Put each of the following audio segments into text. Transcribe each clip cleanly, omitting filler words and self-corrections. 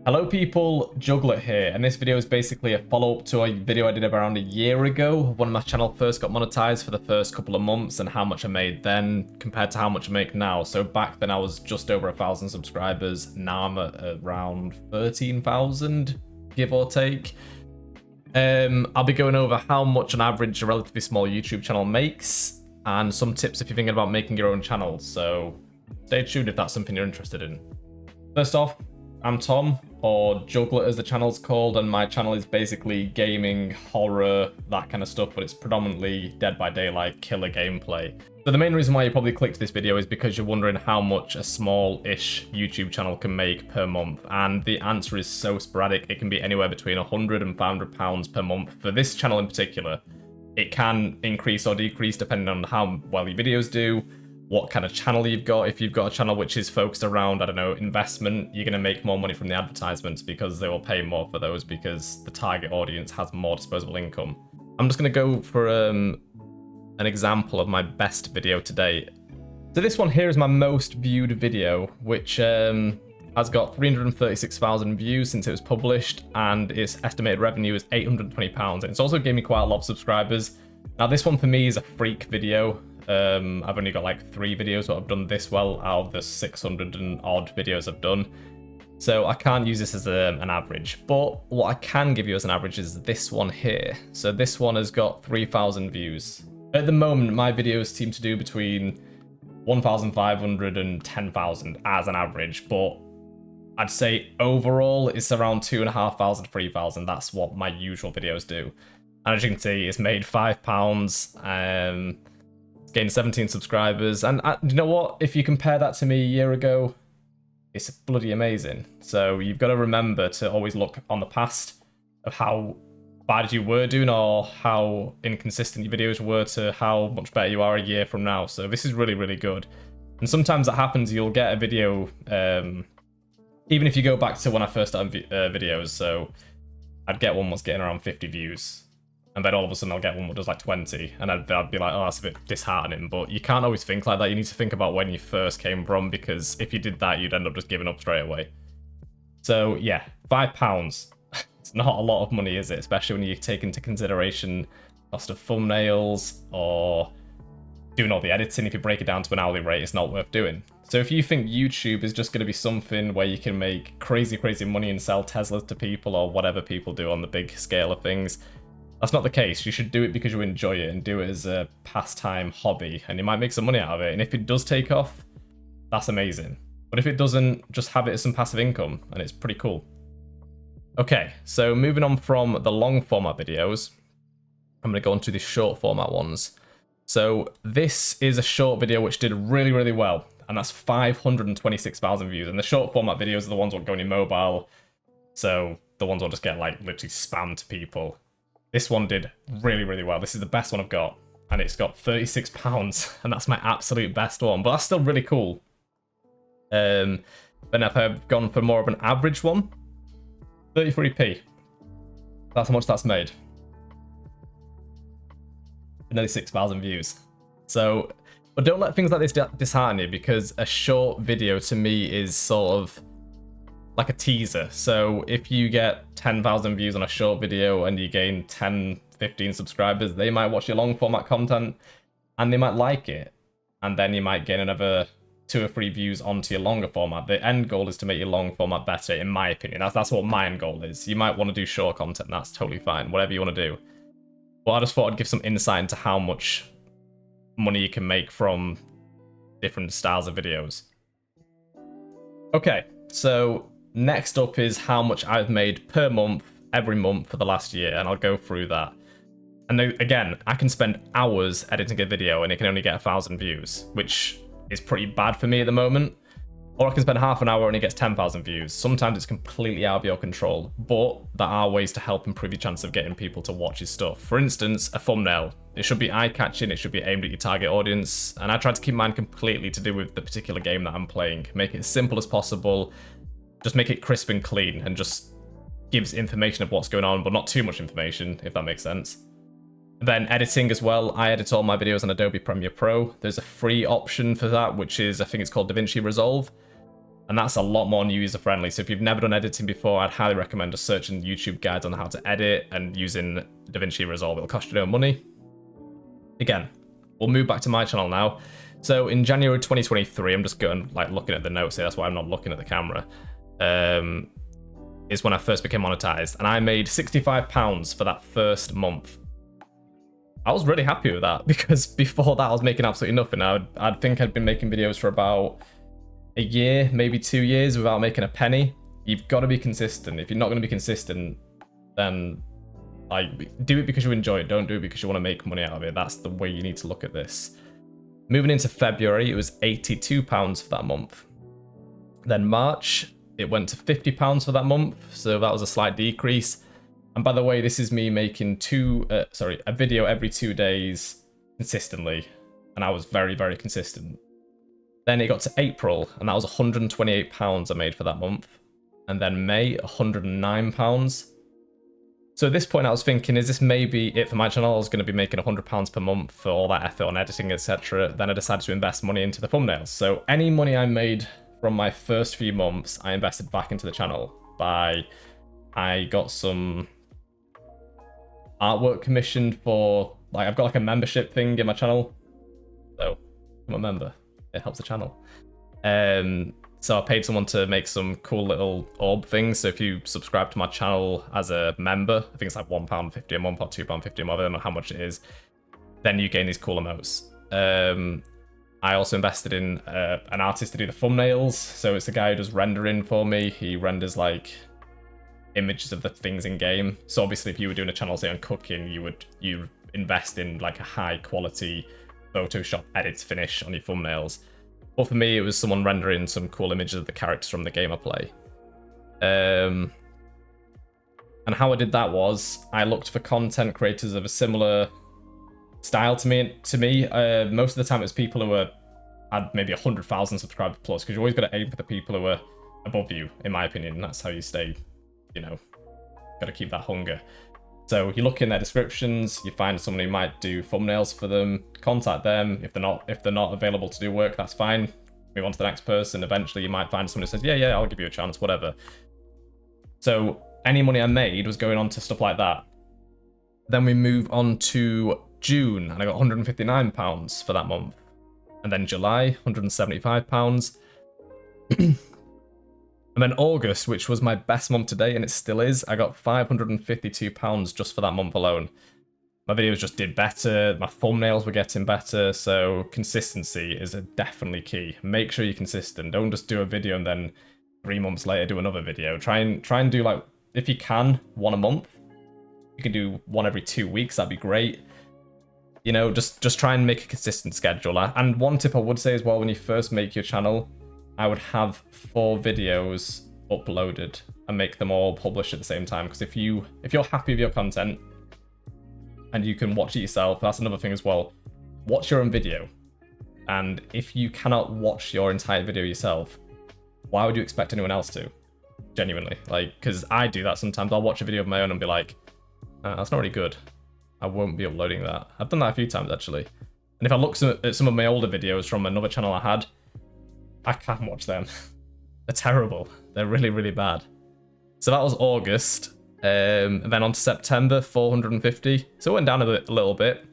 Hello people, Jugglet here, and this video is basically a follow-up to a video I did around a year ago when my channel first got monetized for the first couple of months and how much I made then compared to how much I make now. So back then I was just over 1,000 subscribers, now I'm at around 13,000, give or take. I'll be going over how much on average a relatively small YouTube channel makes and some tips if you're thinking about making your own channel, so stay tuned if that's something you're interested in. First off, I'm Tom, or Jugglet as the channel's called, and my channel is basically gaming, horror, that kind of stuff, but it's predominantly Dead by Daylight killer gameplay. So the main reason why you probably clicked this video is because you're wondering how much a small-ish YouTube channel can make per month, and the answer is so sporadic. It can be anywhere between £100 and £500 per month. For this channel in particular, it can increase or decrease depending on how well your videos do, what kind of channel you've got. If you've got a channel which is focused around, I don't know, investment, you're going to make more money from the advertisements because they will pay more for those because the target audience has more disposable income. I'm just going to go for an example of my best video to date. So this one here is my most viewed video, which has got 336,000 views since it was published, and its estimated revenue is £820, and it's also gave me quite a lot of subscribers. Now this one for me is a freak video. I've only got like 3 videos that I've done this well out of the 600 and odd videos I've done, so I can't use this as an average, but what I can give you as an average is this one here. So this one has got 3,000 views. At the moment my videos seem to do between 1,500 and 10,000 as an average, but I'd say overall it's around 2,500, 3,000. That's what my usual videos do, and as you can see it's made £5. Gained 17 subscribers, and you know what, if you compare that to me a year ago, it's bloody amazing. So you've got to remember to always look on the past of how bad you were doing or how inconsistent your videos were to how much better you are a year from now. So this is really good, and sometimes that happens. You'll get a video even if you go back to when I first started videos, so I'd get one that's getting around 50 views, and then all of a sudden I'll get one that does like 20, and I'd be like, oh, that's a bit disheartening. But you can't always think like that. You need to think about when you first came from, because if you did that, you'd end up just giving up straight away. So yeah, £5. It's not a lot of money, is it? Especially when you take into consideration cost of thumbnails or doing all the editing. If you break it down to an hourly rate, it's not worth doing. So if you think YouTube is just going to be something where you can make crazy money and sell Teslas to people or whatever people do on the big scale of things, that's not the case. You should do it because you enjoy it and do it as a pastime hobby, and you might make some money out of it. And if it does take off, that's amazing. But if it doesn't, just have it as some passive income, and it's pretty cool. Okay, so moving on from the long format videos, I'm going to go on to the short format ones. So this is a short video which did really well, and that's 526,000 views. And the short format videos are the ones that go on your mobile, so the ones that just get like literally spammed to people. This one did really well. This is the best one I've got, and it's got £36, and that's my absolute best one, but that's still really cool. Then if I've gone for more of an average one, 33p. That's how much that's made. Nearly 6,000 views. So, but don't let things like this dishearten you, because a short video to me is sort of like a teaser. So if you get 10,000 views on a short video and you gain 10, 15 subscribers, they might watch your long format content and they might like it. And then you might gain another 2 or 3 views onto your longer format. The end goal is to make your long format better, in my opinion. That's what my end goal is. You might want to do short content, that's totally fine, whatever you want to do. But I just thought I'd give some insight into how much money you can make from different styles of videos. Okay, so next up is how much I've made per month, every month for the last year, and I'll go through that. And then, again, I can spend hours editing a video and it can only get 1,000 views, which is pretty bad for me at the moment. Or I can spend half an hour and it gets 10,000 views. Sometimes it's completely out of your control, but there are ways to help improve your chance of getting people to watch your stuff. For instance, a thumbnail. It should be eye-catching, it should be aimed at your target audience, and I try to keep mine completely to do with the particular game that I'm playing. Make it as simple as possible, just make it crisp and clean, and just gives information of what's going on, but not too much information, if that makes sense. Then editing as well. I edit all my videos on Adobe Premiere Pro. There's a free option for that, which is, I think it's called DaVinci Resolve. And that's a lot more user friendly. So if you've never done editing before, I'd highly recommend just searching YouTube guides on how to edit and using DaVinci Resolve. It'll cost you no money. Again, we'll move back to my channel now. So in January 2023, I'm just going like looking at the notes here. That's why I'm not looking at the camera. Is when I first became monetized, and I made £65 for that first month. I was really happy with that because before that I was making absolutely nothing. I'd think I'd been making videos for about a year, maybe 2 years without making a penny. You've got to be consistent. If you're not going to be consistent, then like do it because you enjoy it. Don't do it because you want to make money out of it. That's the way you need to look at this. Moving into February, it was £82 for that month. Then March, it went to £50 for that month, so that was a slight decrease. And by the way, this is me making a video every 2 days consistently, and I was very, very consistent. Then it got to April, and that was £128 I made for that month. And then May, £109. So at this point I was thinking, is this maybe it for my channel? I was going to be making £100 per month for all that effort on editing, etc. Then I decided to invest money into the thumbnails. So any money I made from my first few months, I invested back into the channel. I got some artwork commissioned for, like, I've got like a membership thing in my channel. So I'm a member. It helps the channel. So I paid someone to make some cool little orb things. So if you subscribe to my channel as a member, I think it's like £1.50 a month or £2.50 a month, I don't know how much it is, then you gain these cool emotes. I also invested in an artist to do the thumbnails. So it's the guy who does rendering for me. He renders like images of the things in game. So obviously if you were doing a channel, say on cooking, you invest in like a high quality Photoshop edits finish on your thumbnails. But for me, it was someone rendering some cool images of the characters from the game I play. And how I did that was I looked for content creators of a similar style to me. Most of the time it was people who had maybe 100,000 subscribers plus, because you always got to aim for the people who are above you, in my opinion. That's how you stay, got to keep that hunger. So you look in their descriptions, you find someone who might do thumbnails for them, contact them. If they're not available to do work, that's fine. Move on to the next person. Eventually you might find someone who says, yeah, I'll give you a chance, whatever. So any money I made was going on to stuff like that. Then we move on to June, and I got £159 for that month. And then July, £175. And then August, which was my best month to date, and it still is, I got £552 just for that month alone. My videos just did better, my thumbnails were getting better, so consistency is definitely key. Make sure you're consistent. Don't just do a video and then 3 months later do another video. Try and do, like, if you can, one a month. You can do one every 2 weeks, that'd be great. Just try and make a consistent schedule. And one tip I would say as well, when you first make your channel, I would have 4 videos uploaded and make them all published at the same time. Because if you're happy with your content and you can watch it yourself, that's another thing as well. Watch your own video. And if you cannot watch your entire video yourself, why would you expect anyone else to? Genuinely. Because I do that sometimes. I'll watch a video of my own and be like, that's not really good. I won't be uploading that. I've done that a few times actually. And if I look at some of my older videos from another channel I had, I can't watch them. They're terrible. They're really, really bad. So that was August. And then on to September, 450. So it went down a little bit.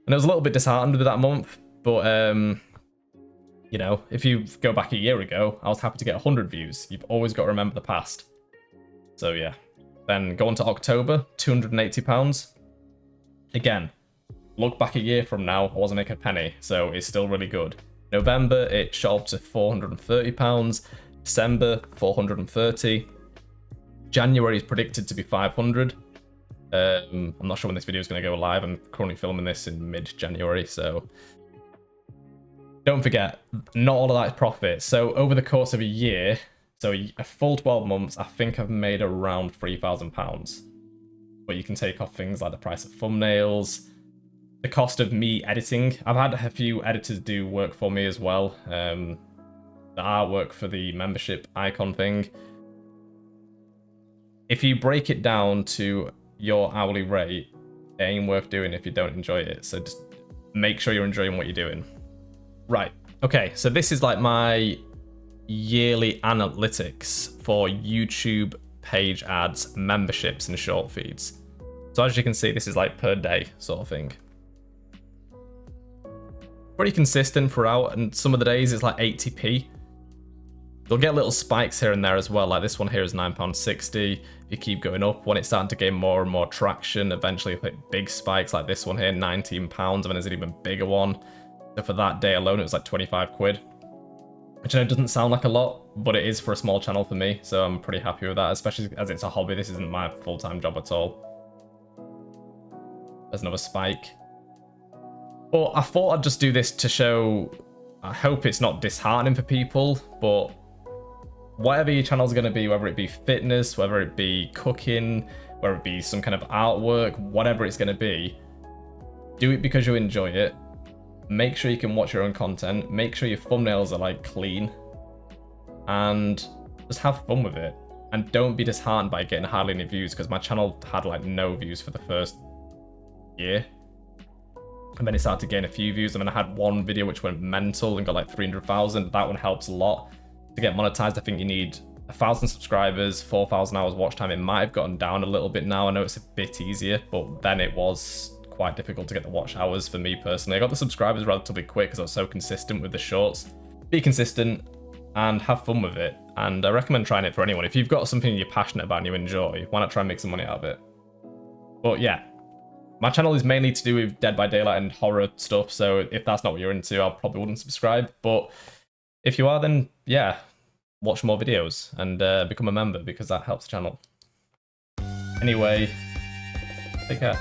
And I was a little bit disheartened with that month. But, if you go back a year ago, I was happy to get 100 views. You've always got to remember the past. So yeah. Then go on to October, £280. Again, look back a year from now, I wasn't making a penny. So it's still really good. November, it shot up to £430. December, £430. January is predicted to be 500. I'm not sure when this video is going to go live. I'm currently filming this in mid-January, so don't forget, not all of that is profit. So over the course of a year, so a full 12 months, I think I've made around £3,000. But you can take off things like the price of thumbnails, the cost of me editing. I've had a few editors do work for me as well. The artwork for the membership icon thing. If you break it down to your hourly rate, it ain't worth doing if you don't enjoy it. So just make sure you're enjoying what you're doing. Right. Okay, so this is like my yearly analytics for YouTube page ads, memberships, and short feeds. So as you can see, this is like per day sort of thing. Pretty consistent throughout, and some of the days it's like 80p. You'll get little spikes here and there as well, like this one here is £9.60. If you keep going up, when it's starting to gain more and more traction, eventually you hit big spikes like this one here, £19, and then there's an even bigger one. So for that day alone, it was like 25 quid. Which I know doesn't sound like a lot, but it is for a small channel for me, so I'm pretty happy with that, especially as it's a hobby. This isn't my full-time job at all. There's another spike. But I thought I'd just do this to show, I hope it's not disheartening for people, but whatever your channel's going to be, whether it be fitness, whether it be cooking, whether it be some kind of artwork, whatever it's going to be, do it because you enjoy it. Make sure you can watch your own content, make sure your thumbnails are like clean, and just have fun with it. And don't be disheartened by getting hardly any views, because my channel had like no views for the first year. And then it started to gain a few views, and then I had one video which went mental and got like 300,000. That one helps a lot. To get monetized, I think you need 1,000 subscribers, 4,000 hours watch time. It might have gotten down a little bit now. I know it's a bit easier, but then it was quite difficult to get the watch hours for me personally. I got the subscribers relatively quick because I was so consistent with the shorts. Be consistent and have fun with it. And I recommend trying it for anyone. If you've got something you're passionate about and you enjoy, why not try and make some money out of it? But yeah. My channel is mainly to do with Dead by Daylight and horror stuff, so if that's not what you're into, I probably wouldn't subscribe. But if you are, then yeah, watch more videos and become a member, because that helps the channel. Anyway, take care.